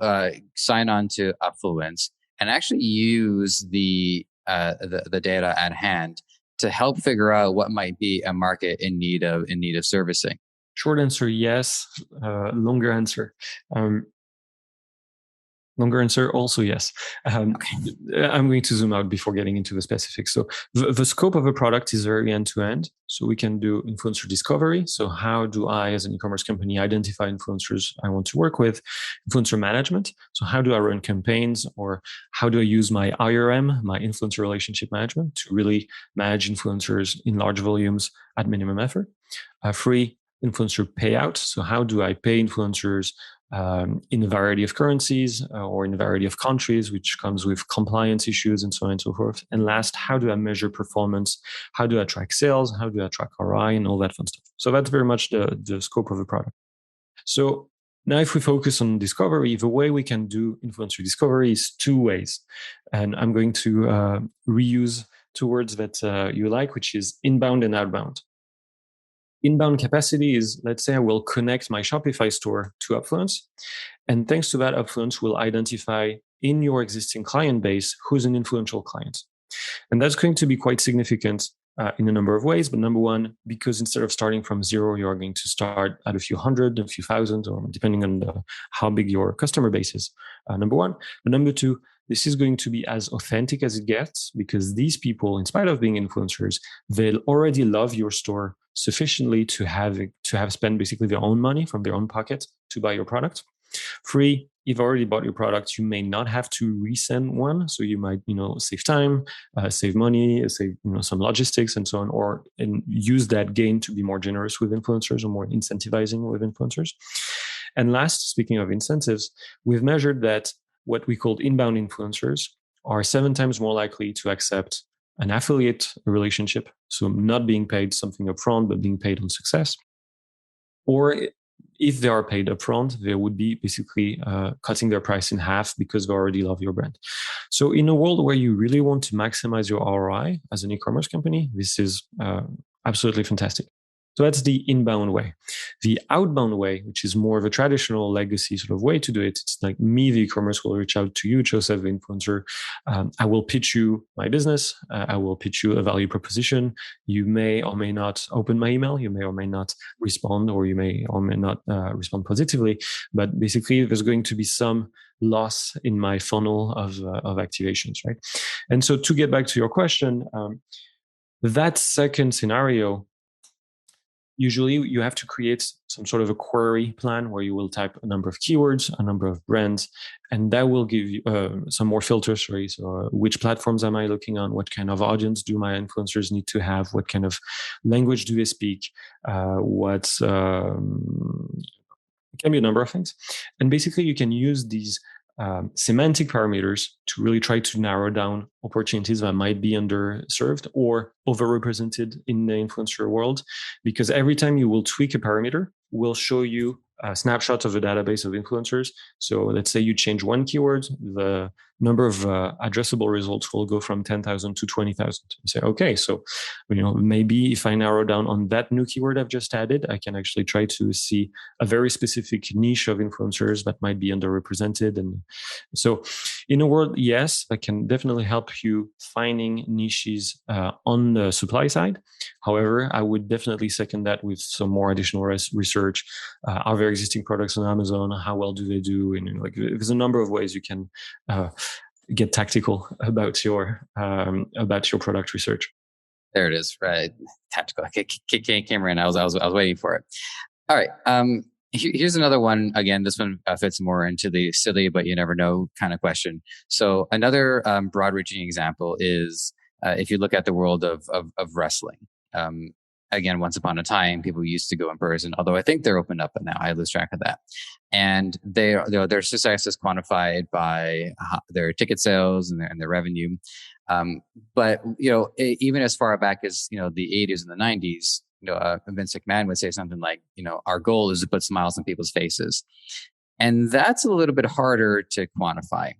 sign on to Upfluence and actually use the data at hand to help figure out what might be a market in need of servicing? Short answer, yes. Longer answer. Longer answer, also yes. Okay. I'm going to zoom out before getting into the specifics. So the scope of a product is very end-to-end. So we can do influencer discovery. So how do I, as an e-commerce company, identify influencers I want to work with? Influencer management. So how do I run campaigns, or how do I use my IRM, my influencer relationship management, to really manage influencers in large volumes at minimum effort? Free influencer payout. So how do I pay influencers in a variety of currencies or in a variety of countries, which comes with compliance issues and so on and so forth. And last, how do I measure performance? How do I track sales? How do I track ROI and all that fun stuff? So that's very much the scope of the product. So now if we focus on discovery, the way we can do influencer discovery is two ways. And I'm going to reuse two words that you like, which is inbound and outbound. Inbound capacity is, let's say I will connect my Shopify store to Upfluence. And thanks to that, Upfluence will identify in your existing client base who's an influential client. And that's going to be quite significant in a number of ways. But number one, because instead of starting from zero, you're going to start at a few hundred, a few thousand, or depending on how big your customer base is, number one. But number two, this is going to be as authentic as it gets, because these people, in spite of being influencers, they'll already love your store sufficiently to have spent basically their own money from their own pocket to buy your product. Free, you've already bought your product, you may not have to resend one, so you might save time, save money, save some logistics and so on, and use that gain to be more generous with influencers or more incentivizing with influencers. And last, speaking of incentives, we've measured that what we call inbound influencers are 7 times more likely to accept an affiliate relationship, so not being paid something upfront, but being paid on success. Or if they are paid upfront, they would be basically cutting their price in half because they already love your brand. So in a world where you really want to maximize your ROI as an e-commerce company, this is absolutely fantastic. So that's the inbound way. The outbound way, which is more of a traditional legacy sort of way to do it, it's like me, the e-commerce, will reach out to you, Joseph, the influencer. I will pitch you my business. I will pitch you a value proposition. You may or may not open my email. You may or may not respond, or you may or may not respond positively. But basically, there's going to be some loss in my funnel of activations, right? And so to get back to your question, that second scenario, usually you have to create some sort of a query plan where you will type a number of keywords, a number of brands, and that will give you some more filters. Right? So which platforms am I looking on? What kind of audience do my influencers need to have? What kind of language do they speak? It can be a number of things. And basically, you can use these semantic parameters to really try to narrow down opportunities that might be underserved or overrepresented in the influencer world. Because every time you will tweak a parameter, we'll show you a snapshot of a database of influencers. So let's say you change one keyword, the number of addressable results will go from 10,000 to 20,000. You say, okay, so maybe if I narrow down on that new keyword I've just added, I can actually try to see a very specific niche of influencers that might be underrepresented. And so in a word, yes, that can definitely help you finding niches on the supply side. However, I would definitely second that with some more additional research. Are there existing products on Amazon? How well do they do? And there's a number of ways you can get tactical about your product research. There it is, right? Tactical. Came in. I was waiting for it. All right. Here's another one. Again, this one fits more into the silly but you never know kind of question. So another broad-reaching example is if you look at the world of wrestling. Again, once upon a time, people used to go in person, although I think they're opened up now. I lose track of that. And their success is quantified by their ticket sales and their revenue. But even as far back as the 80s and the 90s, Vince McMahon would say something like, our goal is to put smiles on people's faces, and that's a little bit harder to quantify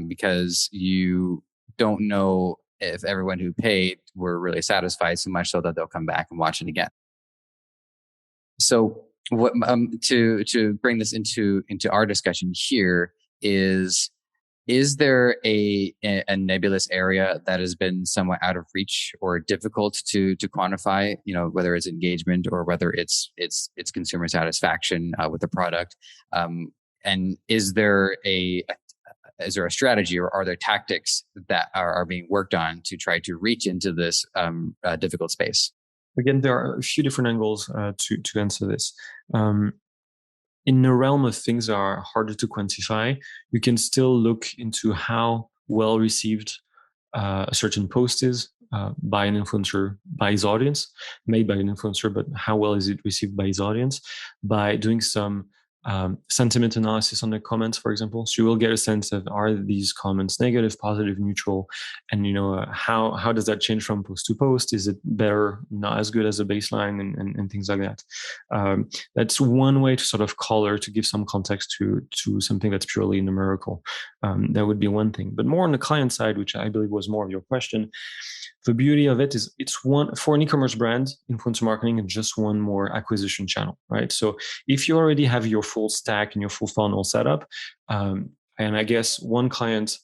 because you don't know if everyone who paid were really satisfied, so much so that they'll come back and watch it again. So what to bring this into our discussion here is there a nebulous area that has been somewhat out of reach or difficult to quantify, whether it's engagement or whether it's consumer satisfaction with the product? And is there a strategy or are there tactics that are being worked on to try to reach into this difficult space? Again, there are a few different angles to answer this. In the realm of things that are harder to quantify, you can still look into how well received a certain post is by an influencer, by his audience, made by an influencer, but how well is it received by his audience by doing some sentiment analysis on the comments, for example. So you will get a sense of, are these comments negative, positive, neutral? And, how does that change from post to post? Is it better, not as good as a baseline, and things like that? That's one way to sort of color, to give some context to something that's purely numerical. That would be one thing. But more on the client side, which I believe was more of your question, the beauty of it is it's one for an e-commerce brand, influencer marketing is just one more acquisition channel, right? So if you already have your full stack and your full funnel set up, and I guess one client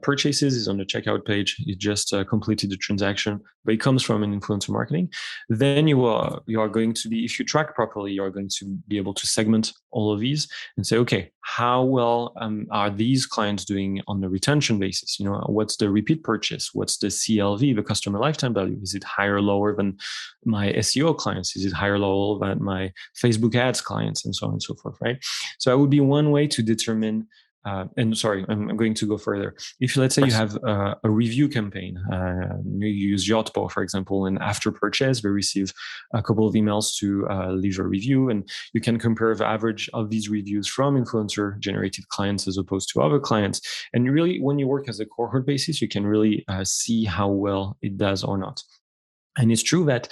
purchases is on the checkout page, it just completed the transaction, but it comes from an influencer marketing, then you are going to be, if you track properly, you are going to be able to segment all of these and say, okay, how well are these clients doing on the retention basis? What's the repeat purchase? What's the CLV, the customer lifetime value? Is it higher or lower than my SEO clients? Is it higher or lower than my Facebook ads clients, and so on and so forth, right? So that would be one way to determine. And sorry, I'm going to go further. If let's say you have a review campaign, you use Yotpo, for example, and after purchase, they receive a couple of emails to leave a review, and you can compare the average of these reviews from influencer generated clients as opposed to other clients. And really, when you work as a cohort basis, you can really see how well it does or not. And it's true that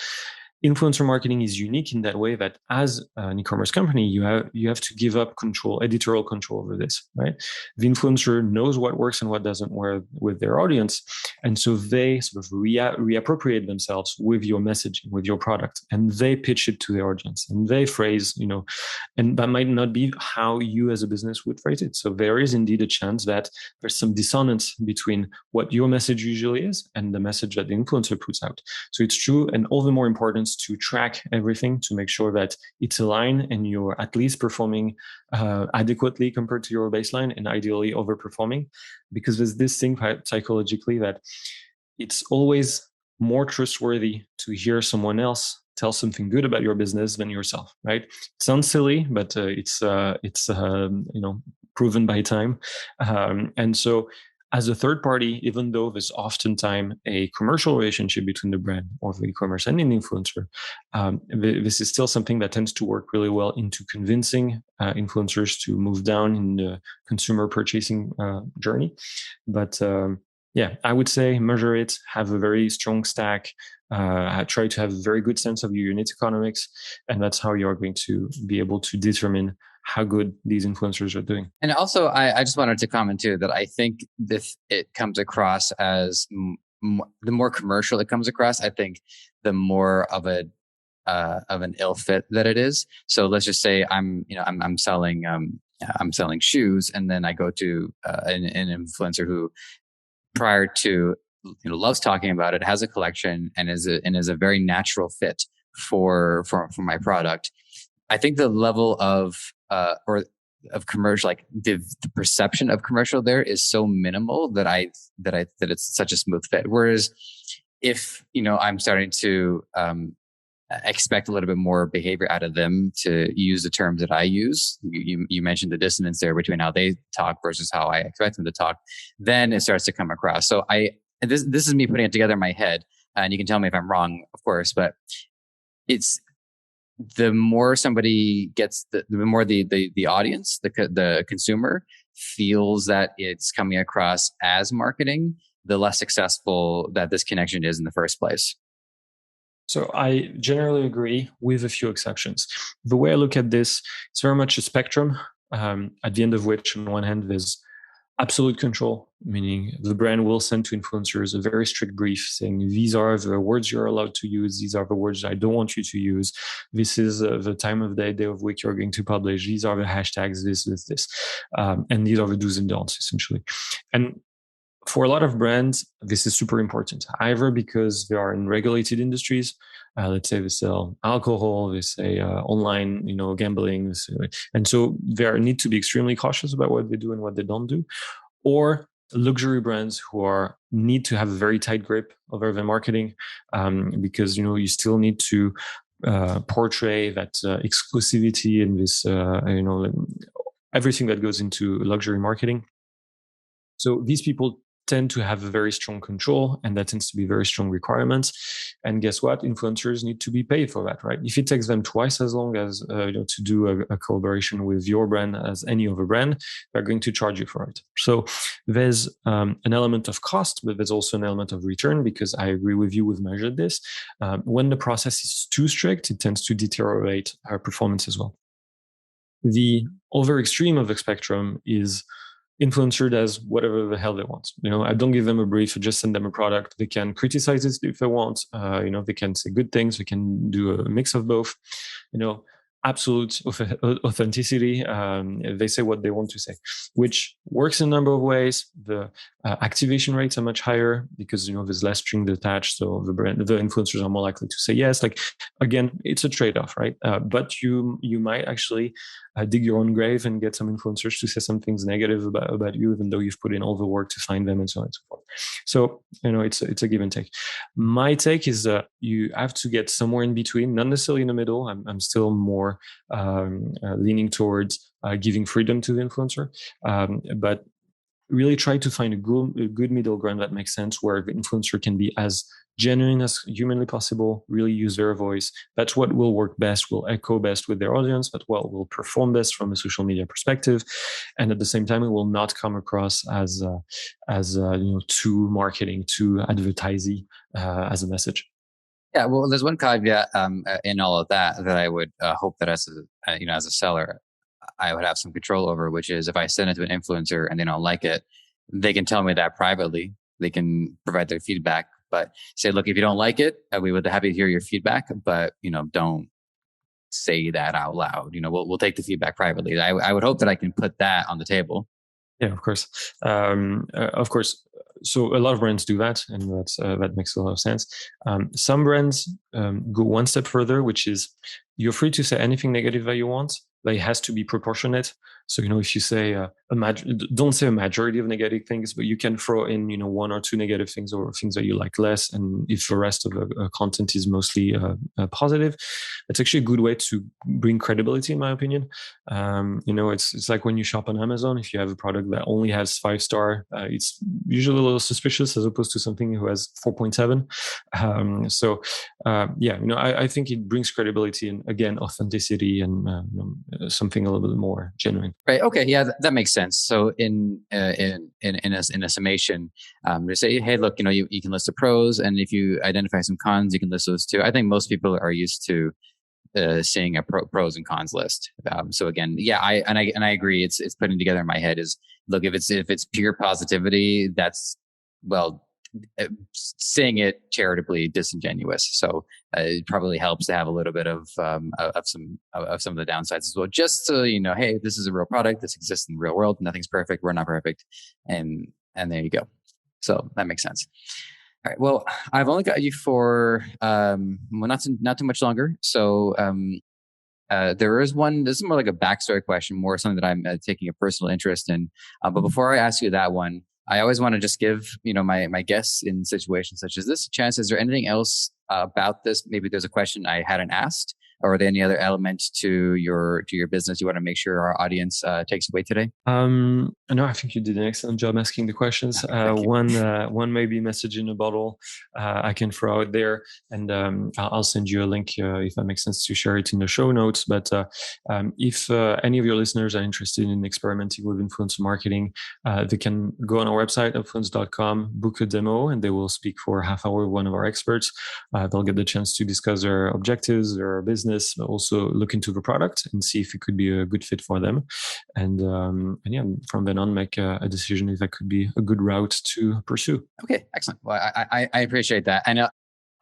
influencer marketing is unique in that way that as an e-commerce company, you have to give up control, editorial control over this, right? The influencer knows what works and what doesn't work with their audience. And so they sort of reappropriate themselves with your messaging, with your product, and they pitch it to their audience and they phrase, and that might not be how you as a business would phrase it. So there is indeed a chance that there's some dissonance between what your message usually is and the message that the influencer puts out. So it's true, and all the more important to track everything to make sure that it's aligned and you're at least performing adequately compared to your baseline, and ideally overperforming, because there's this thing psychologically that it's always more trustworthy to hear someone else tell something good about your business than yourself, right? It sounds silly, but it's proven by time. And so as a third party, even though there's oftentimes a commercial relationship between the brand or the e-commerce and an influencer, this is still something that tends to work really well into convincing influencers to move down in the consumer purchasing journey. But yeah, I would say measure it, have a very strong stack, try to have a very good sense of your unit economics, and that's how you're going to be able to determine how good these influencers are doing. And also, I just wanted to comment too that I think this it comes across as the more commercial it comes across, I think the more of an ill fit that it is. So let's just say I'm selling shoes, and then I go to an influencer who, prior to loves talking about it, has a collection, and is a very natural fit for my product. I think the level of commercial, like the perception of commercial there is so minimal that it's such a smooth fit. Whereas if I'm starting to expect a little bit more behavior out of them to use the terms that I use, you mentioned the dissonance there between how they talk versus how I expect them to talk, then it starts to come across. So this is me putting it together in my head, and you can tell me if I'm wrong, of course, but it's the more somebody gets, the more the audience, the consumer feels that it's coming across as marketing, the less successful that this connection is in the first place. So I generally agree, with a few exceptions. The way I look at this, it's very much a spectrum, at the end of which, on one hand, there's absolute control, meaning the brand will send to influencers a very strict brief saying, these are the words you're allowed to use, these are the words I don't want you to use, this is the time of day of week you're going to publish, these are the hashtags, this, and these are the do's and don'ts, essentially. And for a lot of brands, this is super important, either because they are in regulated industries. Let's say they sell alcohol, they say online, gambling, and so they need to be extremely cautious about what they do and what they don't do. Or luxury brands who need to have a very tight grip over their marketing, because you still need to portray that exclusivity and this everything that goes into luxury marketing. So these people tend to have a very strong control, and that tends to be very strong requirements. And guess what? Influencers need to be paid for that, right? If it takes them twice as long as to do a collaboration with your brand as any other brand, they're going to charge you for it. So there's an element of cost, but there's also an element of return, because I agree with you, we've measured this. When the process is too strict, it tends to deteriorate our performance as well. The other extreme of the spectrum is influencer does whatever the hell they want. I don't give them a brief, I just send them a product. They can criticize it if they want. They can say good things. They can do a mix of both. Absolute authenticity. They say what they want to say, which works in a number of ways. The activation rates are much higher because there's less strings attached, so the influencers are more likely to say yes. Like, again, it's a trade-off, right? But you might actually dig your own grave and get some influencers to say some things negative about you, even though you've put in all the work to find them, and so on and so forth. So it's a give and take. My take is that you have to get somewhere in between, not necessarily in the middle. I'm still more leaning towards giving freedom to the influencer, but really try to find a good middle ground that makes sense, where the influencer can be as genuine as humanly possible, really use their voice. That's what will work best, will echo best with their audience, but what will perform best from a social media perspective. And at the same time, it will not come across as too marketing, too advertising as a message. Yeah, well, there's one caveat in all of that I would hope that as a seller, I would have some control over, which is if I send it to an influencer and they don't like it, they can tell me that privately. They can provide their feedback, but say, look, if you don't like it, we would be happy to hear your feedback, but don't say that out loud. We'll take the feedback privately. I would hope that I can put that on the table. Yeah, of course. Of course. So a lot of brands do that, and that makes a lot of sense. Some brands go one step further, which is you're free to say anything negative that you want, but it has to be proportionate. So, if you say don't say a majority of negative things, but you can throw in, one or two negative things or things that you like less. And if the rest of the content is mostly positive, it's actually a good way to bring credibility, in my opinion. It's like when you shop on Amazon, if you have a product that only has 5-star, it's usually a little suspicious as opposed to something who has 4.7. I think it brings credibility and, again, authenticity and something a little bit more genuine. Right. Okay. Yeah, that makes sense. So in a summation, to say, hey, look, you can list the pros, and if you identify some cons, you can list those too. I think most people are used to seeing a pros and cons list. So again, yeah, I agree. It's putting together in my head is, look, if it's pure positivity, that's, well, saying it charitably disingenuous. So it probably helps to have a little bit of some of the downsides as well, just so hey, this is a real product. This exists in the real world. Nothing's perfect. We're not perfect, and there you go. So that makes sense. All right. Well, I've only got you for not too much longer. So there is one. This is more like a backstory question, more something that I'm taking a personal interest in. But before I ask you that one, I always want to just give my guests in situations such as this a chance. Is there anything else about this? Maybe there's a question I hadn't asked, or are there any other element to your business you want to make sure our audience takes away today? No, I think you did an excellent job asking the questions. One maybe message in a bottle I can throw out there, and I'll send you a link if that makes sense to share it in the show notes. But if any of your listeners are interested in experimenting with influencer marketing, they can go on our website, upfluence.com, book a demo, and they will speak for a half hour with one of our experts. They'll get the chance to discuss their objectives, their business, but also look into the product and see if it could be a good fit for them. And yeah, from then on, make a decision if that could be a good route to pursue. Okay, excellent. Well, I appreciate that. I know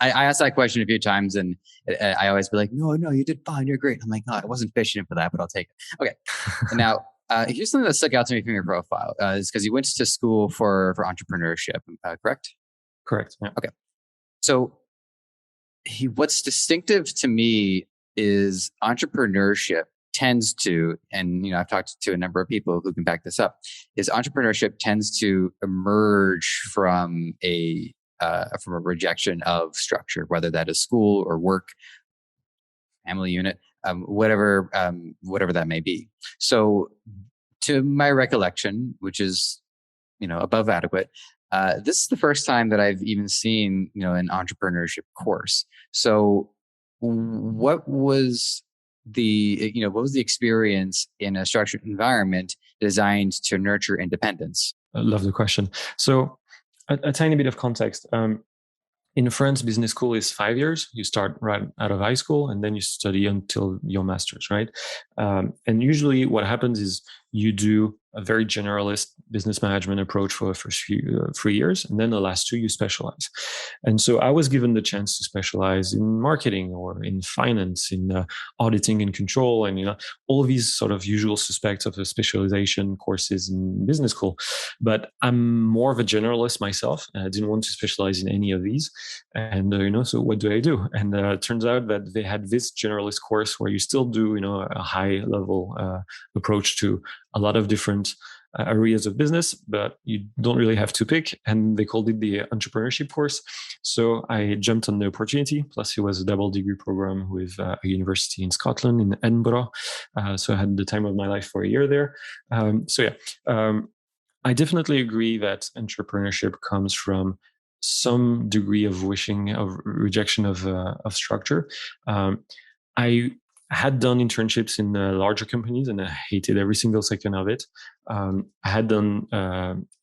I asked that question a few times, and I always be like, no, you did fine. You're great. I'm like, no, I wasn't fishing for that, but I'll take it. Okay. And now, here's something that stuck out to me from your profile is because you went to school for entrepreneurship, correct? Correct. Yeah. Okay. So what's distinctive to me is entrepreneurship tends to, and I've talked to a number of people who can back this up, is entrepreneurship tends to emerge from a rejection of structure, whether that is school or work, family unit, whatever that may be. So, to my recollection, which is above adequate, this is the first time that I've even seen an entrepreneurship course. So, what was the experience in a structured environment designed to nurture independence? I love the question. So a tiny bit of context. In France, business school is 5 years. You start right out of high school and then you study until your master's, right? And usually what happens is you do a very generalist business management approach for the first 3 years, and then the last 2 you specialize. And so I was given the chance to specialize in marketing or in finance, in auditing and control, and all of these sort of usual suspects of the specialization courses in business school. But I'm more of a generalist myself, and I didn't want to specialize in any of these. And so what do I do? And it turns out that they had this generalist course where you still do a high level approach to a lot of different areas of business, but you don't really have to pick. And they called it the entrepreneurship course. So I jumped on the opportunity. Plus, it was a double degree program with a university in Scotland, in Edinburgh. So I had the time of my life for a year there. I definitely agree that entrepreneurship comes from some degree of rejection of structure. I had done internships in larger companies, and I hated every single second of it. I had done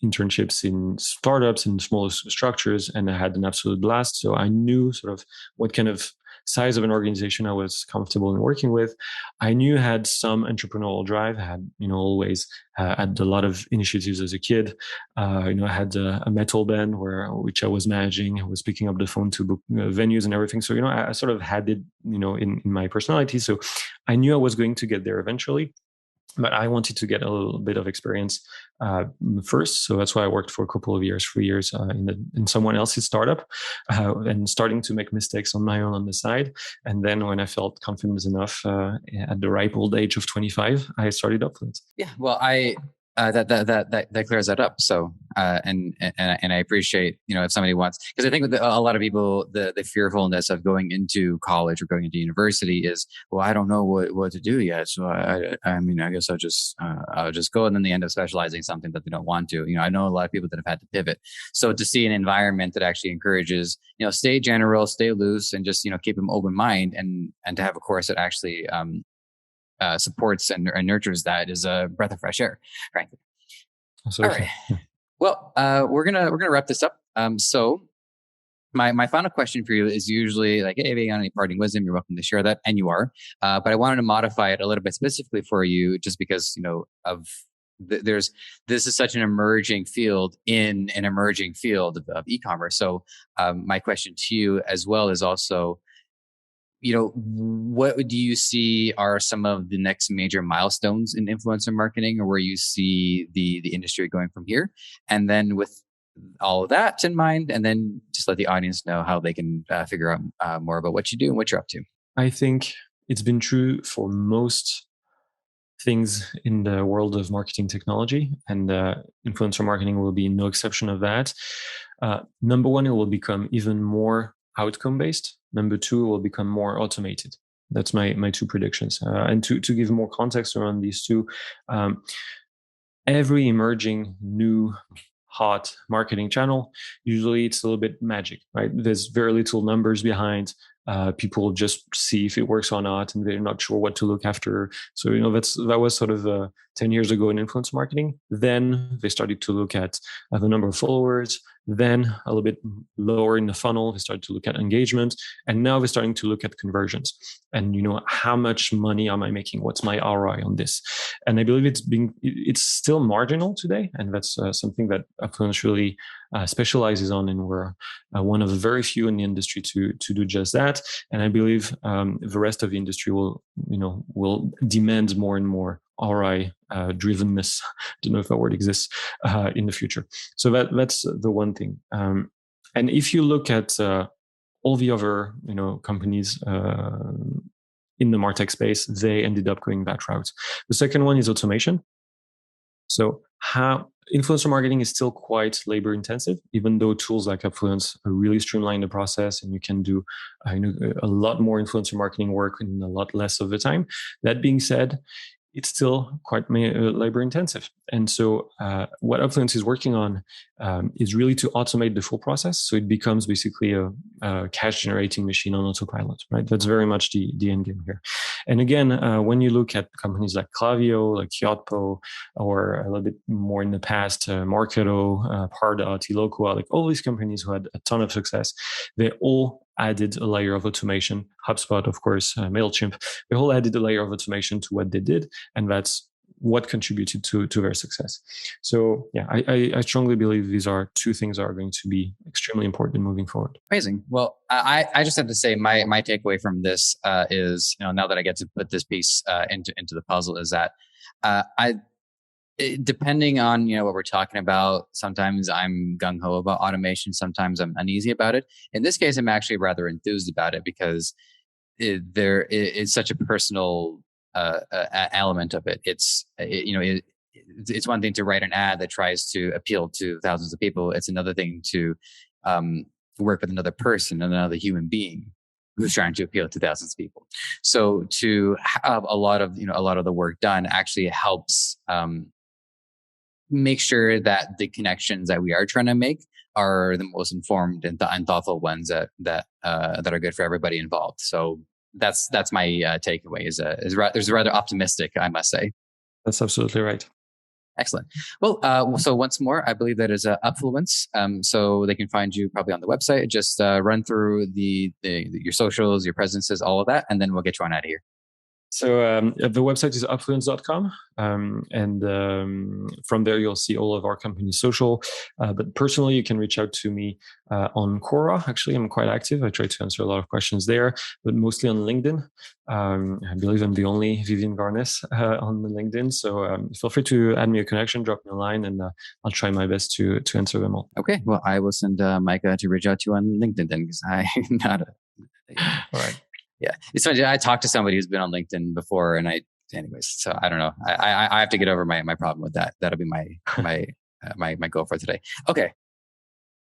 internships in startups and smaller structures, and I had an absolute blast. So I knew sort of what kind of size of an organization I was comfortable in working with. I knew I had some entrepreneurial drive. I had, always had a lot of initiatives as a kid. I had a metal band which I was managing. I was picking up the phone to book venues and everything. So, I sort of had it, in my personality. So I knew I was going to get there eventually. but I wanted to get a little bit of experience first. So that's why I worked for a couple of years, 3 years in someone else's startup, and starting to make mistakes on my own on the side. And then when I felt confident enough at the ripe old age of 25, I started Upfluence. Yeah, well, that clears that up. So, and I appreciate, if somebody wants, because I think with a lot of people, the fearfulness of going into college or going into university is, well, I don't know what to do yet. So I mean, I guess I'll just go, and then they end up specializing in something that they don't want to. I know a lot of people that have had to pivot. So to see an environment that actually encourages, stay general, stay loose, and just, keep them open mind, and to have a course that actually, supports and nurtures that is a breath of fresh air, frankly. Absolutely. All right. Well, we're gonna wrap this up. So my final question for you is usually like, hey, if you got any parting wisdom, you're welcome to share that, and you are. But I wanted to modify it a little bit specifically for you, just because this is such an emerging field in an emerging field of e-commerce. So my question to you as well is also, what do you see are some of the next major milestones in influencer marketing, or where you see the industry going from here? And then with all of that in mind, and then just let the audience know how they can figure out more about what you do and what you're up to. I think it's been true for most things in the world of marketing technology, and influencer marketing will be no exception of that. Number one, it will become even more outcome based. Number two, it will become more automated. That's my two predictions. And to give more context around these two, every emerging new hot marketing channel, usually it's a little bit magic, right? There's very little numbers behind. People just see if it works or not, and they're not sure what to look after. So that was sort of 10 years ago in influence marketing. Then they started to look at the number of followers. Then a little bit lower in the funnel, they started to look at engagement, and now they're starting to look at conversions. And how much money am I making? What's my ROI on this? And I believe it's still marginal today, and that's something that Upfluence really specializes on, and we're one of the very few in the industry to do just that. And I believe the rest of the industry will demand more and more ROI drivenness. I don't know if that word exists in the future. So that's the one thing. And if you look at all the other companies in the MarTech space, they ended up going that route. The second one is automation. So how influencer marketing is still quite labor intensive, even though tools like Upfluence really streamline the process, and you can do a lot more influencer marketing work in a lot less of the time. That being said, it's still quite labor intensive. And so what Upfluence is working on is really to automate the full process. So it becomes basically a cash generating machine on autopilot, right? That's very much the end game here. And again, when you look at companies like Klaviyo, like Yotpo, or a little bit more in the past, Marketo, Pardot, Eloqua, like all these companies who had a ton of success, they all added a layer of automation. HubSpot, of course, MailChimp, they all added a layer of automation to what they did. And that's what contributed to their success. So yeah, I strongly believe these are two things that are going to be extremely important moving forward. Amazing. Well, I just have to say my takeaway from this is, now that I get to put this piece into the puzzle, is that depending on what we're talking about, sometimes I'm gung ho about automation, sometimes I'm uneasy about it. In this case, I'm actually rather enthused about it, because it's such a personal element of it. It's one thing to write an ad that tries to appeal to thousands of people. It's another thing to work with another person, another human being who's trying to appeal to thousands of people. So to have a lot of the work done actually helps make sure that the connections that we are trying to make are the most informed and thoughtful ones that are good for everybody involved. So that's my takeaway. There's rather optimistic, I must say. That's absolutely right. Excellent. Well, so once more, I believe that is Upfluence. So they can find you probably on the website. Just run through your socials, your presences, all of that, and then we'll get you on out of here. So the website is upfluence.com. And from there, you'll see all of our company's social. But personally, you can reach out to me on Quora. Actually, I'm quite active. I try to answer a lot of questions there, but mostly on LinkedIn. I believe I'm the only Vivien Garnès on LinkedIn. So feel free to add me a connection, drop me a line, and I'll try my best to answer them all. Okay. Well, I will send Micah to reach out to you on LinkedIn then, because I'm not a... All right. Yeah. It's funny. I talked to somebody who's been on LinkedIn before, and anyways, so I don't know. I have to get over my problem with that. That'll be my goal for today. Okay.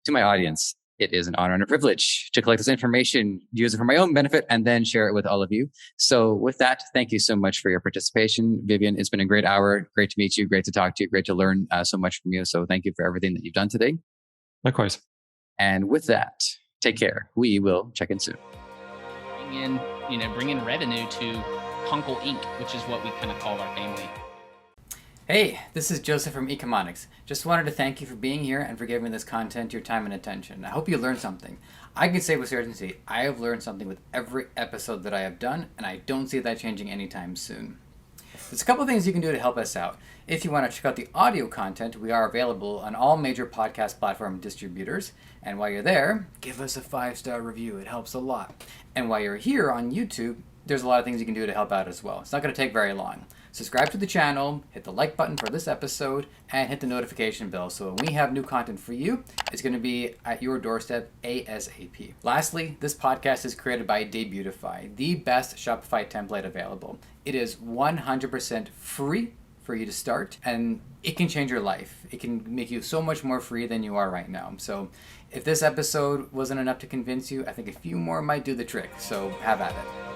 To my audience, it is an honor and a privilege to collect this information, use it for my own benefit, and then share it with all of you. So with that, thank you so much for your participation. Vivien, it's been a great hour. Great to meet you. Great to talk to you. Great to learn so much from you. So thank you for everything that you've done today. Likewise. And with that, take care. We will check in soon. Bring in revenue to Kunkel Inc., which is what we kind of call our family. Hey, this is Joseph from Ecomonics. Just wanted to thank you for being here and for giving this content your time and attention. I hope you learned something. I can say with certainty, I have learned something with every episode that I have done, and I don't see that changing anytime soon. There's a couple things you can do to help us out. If you want to check out the audio content, we are available on all major podcast platform distributors. And while you're there, give us a 5-star review. It helps a lot. And while you're here on YouTube, there's a lot of things you can do to help out as well. It's not going to take very long. Subscribe to the channel, hit the like button for this episode, and hit the notification bell so when we have new content for you, it's going to be at your doorstep ASAP. Lastly, this podcast is created by Debutify, the best Shopify template available. It is 100% free for you to start, and it can change your life. It can make you so much more free than you are right now. So if this episode wasn't enough to convince you, I think a few more might do the trick. So have at it.